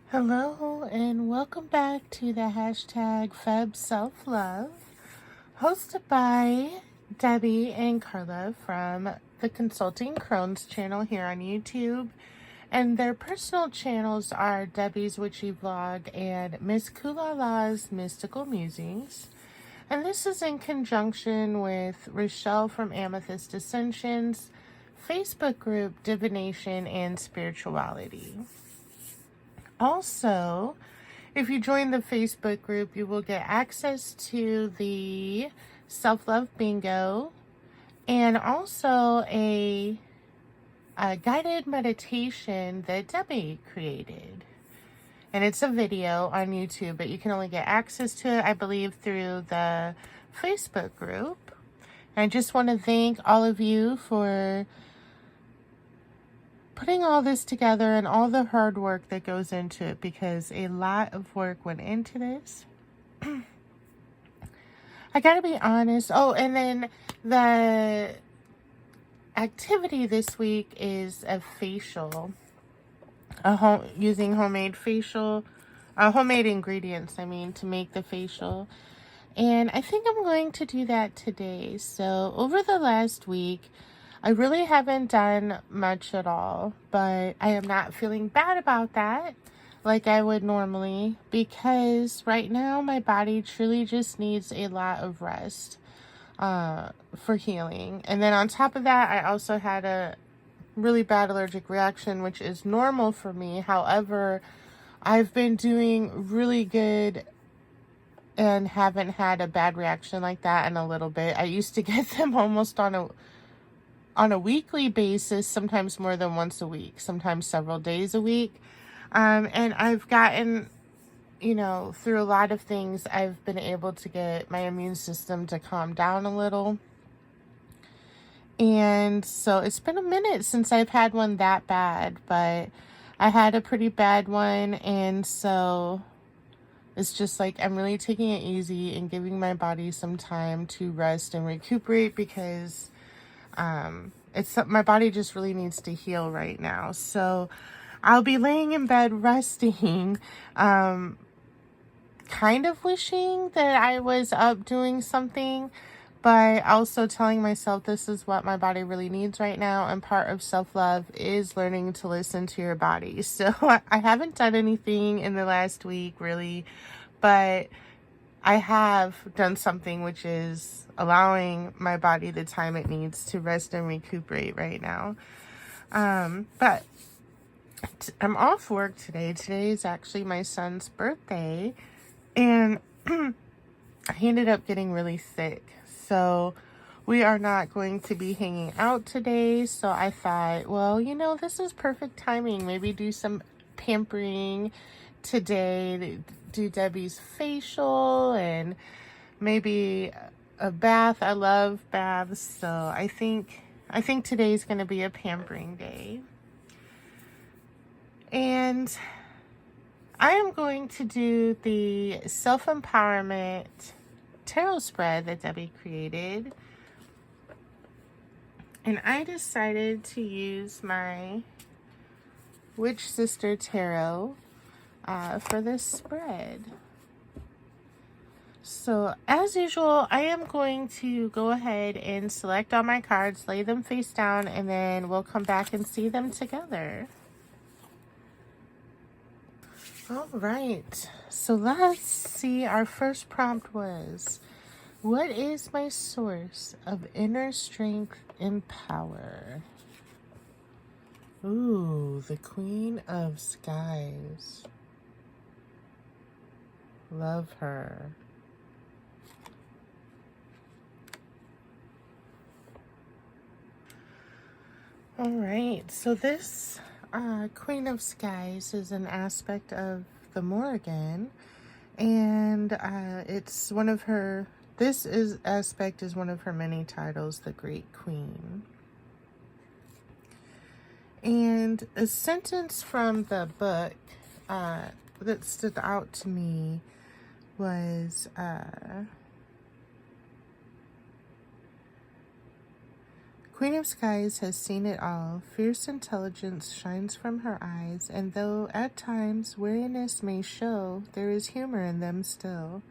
Hello and welcome back to the hashtag Feb Self Love, hosted by Debbie and Carla from the Consulting Crones channel here on YouTube. And their personal channels are Debbie's Witchy Vlog and Miss Kulala's Mystical Musings. And this is in conjunction with Rochelle from Amethyst Ascensions Facebook group Divination and Spirituality. Also, if you join the Facebook group, you will get access to the self-love bingo and also a guided meditation that Debbie created. And it's a video on YouTube, but you can only get access to it, I believe, through the Facebook group. And I just want to thank all of you for putting all this together and all the hard work that goes into it, because a lot of work went into this. I gotta be honest. Oh, and then the activity this week is a facial, using homemade ingredients, to make the facial. And I think I'm going to do that today. So over the last week, I really haven't done much at all, but I am not feeling bad about that like I would normally, because right now my body truly just needs a lot of rest for healing. And then on top of that, I also had a really bad allergic reaction, which is normal for me. However, I've been doing really good and haven't had a bad reaction like that in a little bit. I used to get them almost on a weekly basis, sometimes more than once a week, sometimes several days a week. And I've gotten, through a lot of things, I've been able to get my immune system to calm down a little. And so it's been a minute since I've had one that bad, but I had a pretty bad one. And so it's just like, I'm really taking it easy and giving my body some time to rest and recuperate, because my body just really needs to heal right now. So I'll be laying in bed resting, kind of wishing that I was up doing something, but also telling myself this is what my body really needs right now. And part of self-love is learning to listen to your body. So I haven't done anything in the last week really, but I have done something, which is allowing my body the time it needs to rest and recuperate right now. But I'm off work today. Today is actually my son's birthday, and he ended up getting really sick. So we are not going to be hanging out today. So I thought, well, this is perfect timing. Maybe do some pampering today, do Debbie's facial and maybe a bath. I love baths. So I think today's going to be a pampering day. And I am going to do the self-empowerment tarot spread that Debbie created. And I decided to use my Witch Sister Tarot for this spread. So as usual, I am going to go ahead and select all my cards, lay them face down, and then we'll come back and see them together. All right, so let's see. Our first prompt was, what is my source of inner strength and power? Ooh, the Queen of Skies. Love her. All right, so this Queen of Skies is an aspect of the Morrigan, and it's one of her, aspect is one of her many titles, the Great Queen. And a sentence from the book that stood out to me was, Queen of Skies has seen it all. Fierce intelligence shines from her eyes, and though at times weariness may show, there is humor in them still.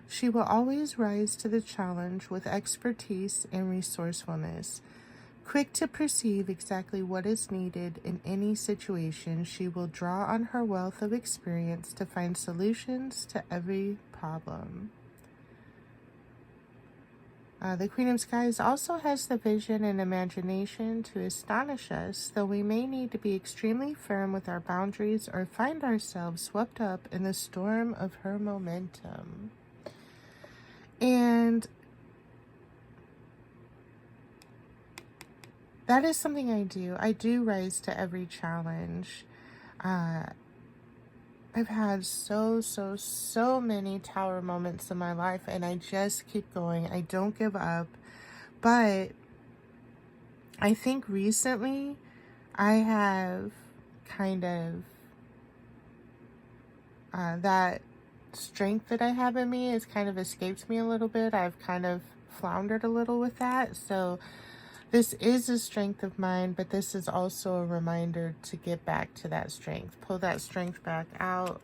She will always rise to the challenge with expertise and resourcefulness. Quick to perceive exactly what is needed in any situation, she will draw on her wealth of experience to find solutions to every problem. The Queen of Skies also has the vision and imagination to astonish us, though we may need to be extremely firm with our boundaries or find ourselves swept up in the storm of her momentum. And that is something I do. I do rise to every challenge. I've had so many tower moments in my life, and I just keep going. I don't give up. But I think recently I have kind of that strength that I have in me has kind of escaped me a little bit. I've kind of floundered a little with that. So this is a strength of mine, but this is also a reminder to get back to that strength. Pull that strength back out.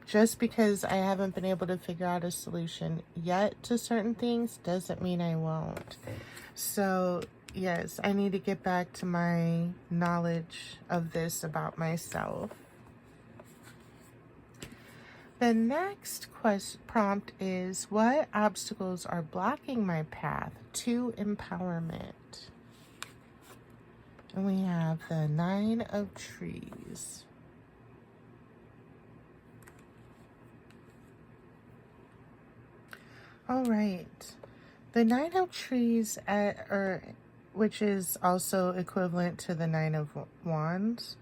Just because I haven't been able to figure out a solution yet to certain things doesn't mean I won't. So yes, I need to get back to my knowledge of this about myself. The next prompt is, what obstacles are blocking my path to empowerment? And we have the 9 of Trees. All right. The 9 of Trees, which is also equivalent to the 9 of Wands,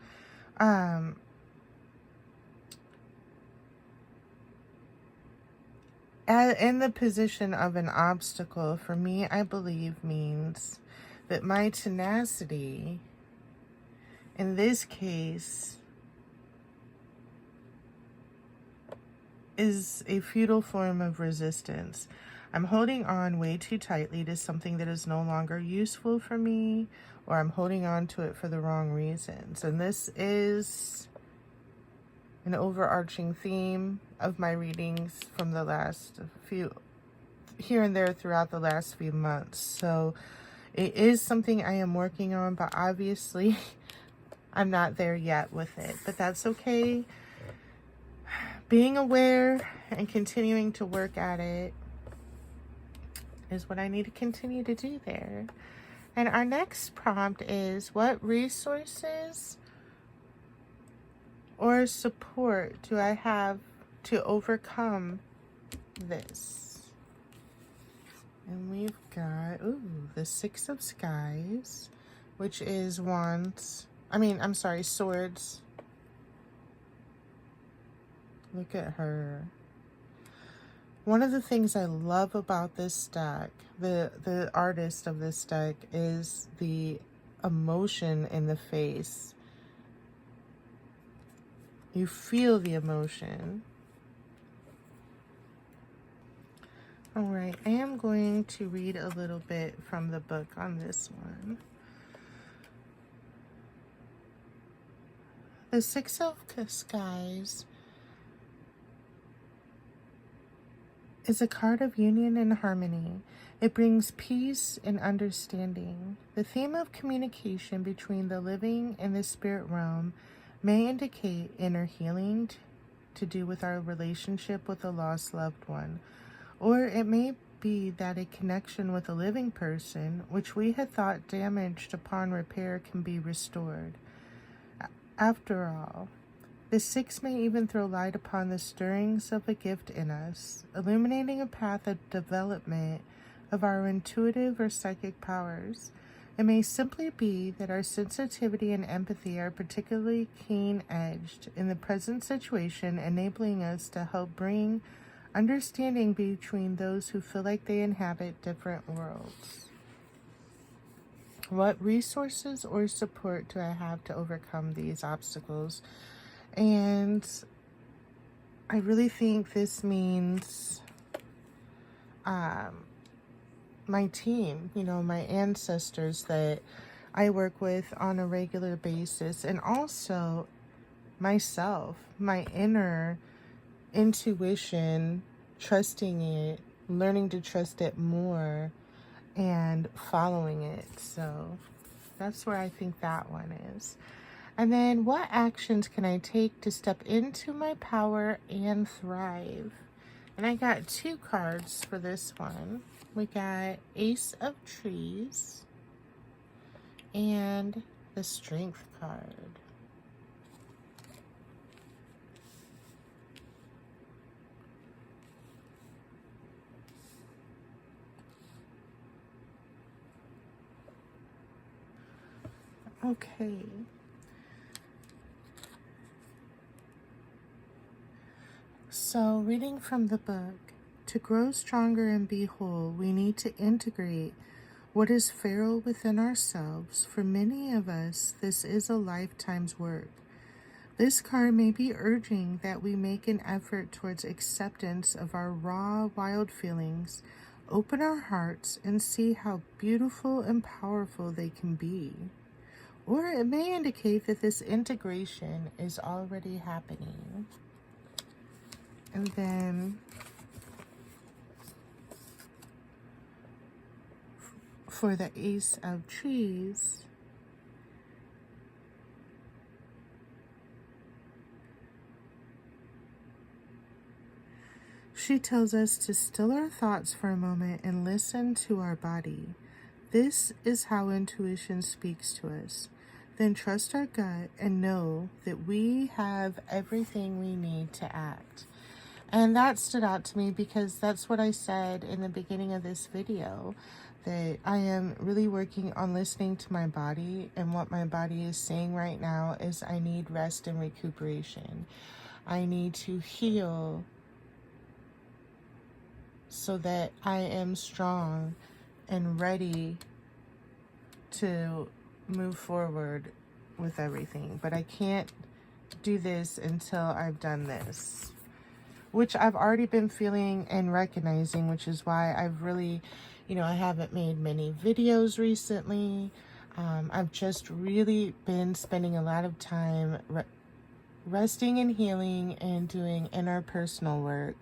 in the position of an obstacle, for me, I believe means that my tenacity, in this case, is a futile form of resistance. I'm holding on way too tightly to something that is no longer useful for me, or I'm holding on to it for the wrong reasons. And this is an overarching theme of my readings from the last few, here and there throughout the last few months. So it is something I am working on, but obviously I'm not there yet with it. But that's okay. Being aware and continuing to work at it is what I need to continue to do there. And our next prompt is, what resources or support do I have to overcome this? And we've got, the 6 of Skies, which is swords. Look at her. One of the things I love about this deck, the artist of this deck, is the emotion in the face. You feel the emotion. All right, I am going to read a little bit from the book on this one. The 6 of Skies is a card of union and harmony. It brings peace and understanding. The theme of communication between the living and the spirit realm may indicate inner healing to do with our relationship with a lost loved one, or it may be that a connection with a living person, which we had thought damaged upon repair, can be restored. After all, the 6 may even throw light upon the stirrings of a gift in us, illuminating a path of development of our intuitive or psychic powers. It may simply be that our sensitivity and empathy are particularly keen-edged in the present situation, enabling us to help bring understanding between those who feel like they inhabit different worlds. What resources or support do I have to overcome these obstacles? And I really think this means my team, my ancestors that I work with on a regular basis, and also myself, my inner intuition, trusting it, learning to trust it more, and following it. So that's where I think that one is. And then, what actions can I take to step into my power and thrive? And I got 2 cards for this one. We got Ace of Trees and the Strength card. Okay. So, reading from the book, to grow stronger and be whole, we need to integrate what is feral within ourselves. For many of us, this is a lifetime's work. This card may be urging that we make an effort towards acceptance of our raw, wild feelings, open our hearts, and see how beautiful and powerful they can be. Or it may indicate that this integration is already happening. And then for the Ace of Trees, she tells us to still our thoughts for a moment and listen to our body. This is how intuition speaks to us. Then trust our gut and know that we have everything we need to act. And that stood out to me because that's what I said in the beginning of this video, that I am really working on listening to my body, and what my body is saying right now is I need rest and recuperation. I need to heal so that I am strong and ready to move forward with everything. But I can't do this until I've done this, which I've already been feeling and recognizing, which is why I've really, I haven't made many videos recently. I've just really been spending a lot of time resting and healing and doing interpersonal work.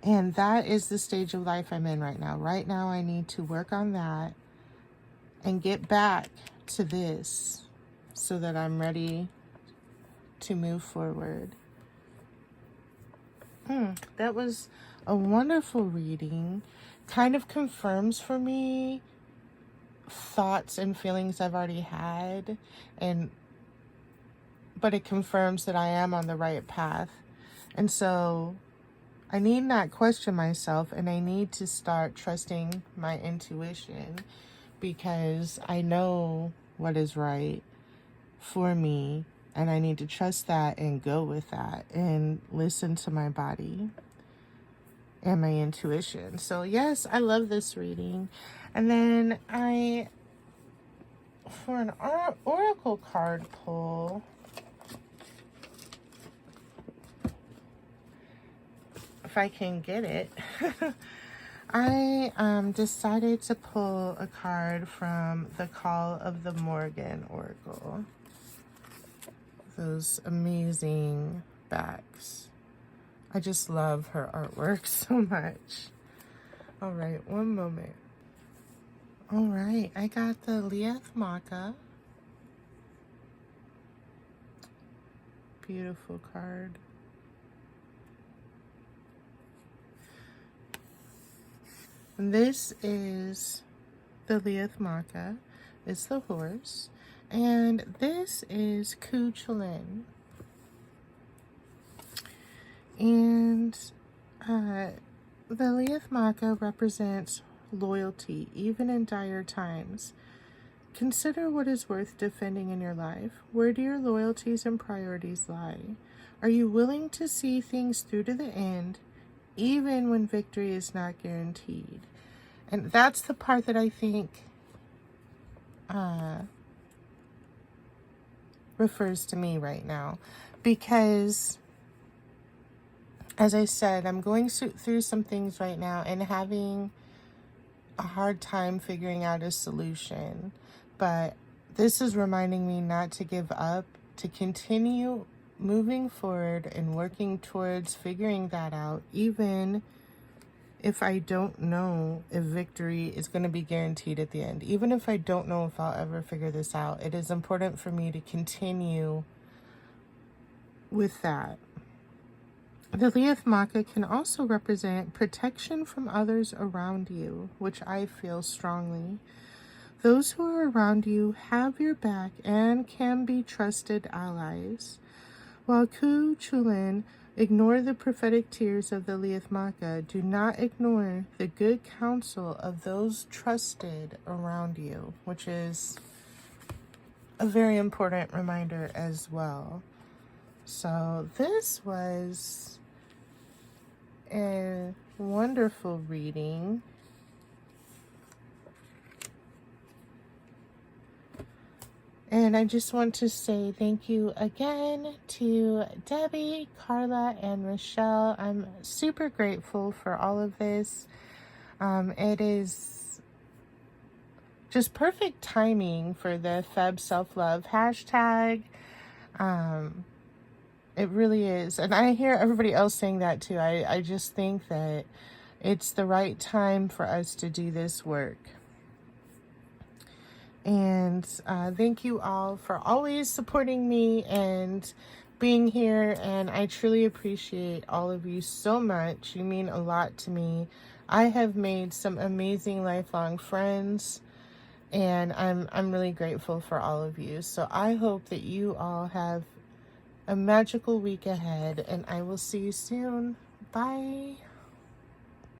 And that is the stage of life I'm in right now. Right now, I need to work on that and get back to this so that I'm ready to move forward. That was a wonderful reading. Kind of confirms for me thoughts and feelings I've already had, but it confirms that I am on the right path. And so I need not question myself, and I need to start trusting my intuition, because I know what is right for me, and I need to trust that and go with that and listen to my body and my intuition. So yes, I love this reading. And then for an oracle card pull, if I can get it, I decided to pull a card from the Call of the Morgan Oracle. Those amazing backs. I just love her artwork so much. All right, one moment. All right, I got the Liath Macha. Beautiful card. And this is the Liath Macha. It's the horse. And this is Cuchulainn. And the Liath Macha represents loyalty, even in dire times. Consider what is worth defending in your life. Where do your loyalties and priorities lie? Are you willing to see things through to the end, even when victory is not guaranteed? And that's the part that I think refers to me right now, because as I said, I'm going through some things right now and having a hard time figuring out a solution. But this is reminding me not to give up, to continue moving forward and working towards figuring that out, even if I don't know if victory is going to be guaranteed at the end. Even if I don't know if I'll ever figure this out, it is important for me to continue with that. The Liath Maca can also represent protection from others around you, which I feel strongly. Those who are around you have your back and can be trusted allies. While Ku Chulainn ignore the prophetic tears of the Liath Maca, do not ignore the good counsel of those trusted around you, which is a very important reminder as well. So this was a wonderful reading. And I just want to say thank you again to Debbie, Carla, and Rochelle. I'm super grateful for all of this. It is just perfect timing for the Feb Self-Love hashtag. It really is. And I hear everybody else saying that too. I just think that it's the right time for us to do this work. And thank you all for always supporting me and being here. And I truly appreciate all of you so much. You mean a lot to me. I have made some amazing lifelong friends, and I'm really grateful for all of you. So I hope that you all have a magical week ahead, and I will see you soon. Bye.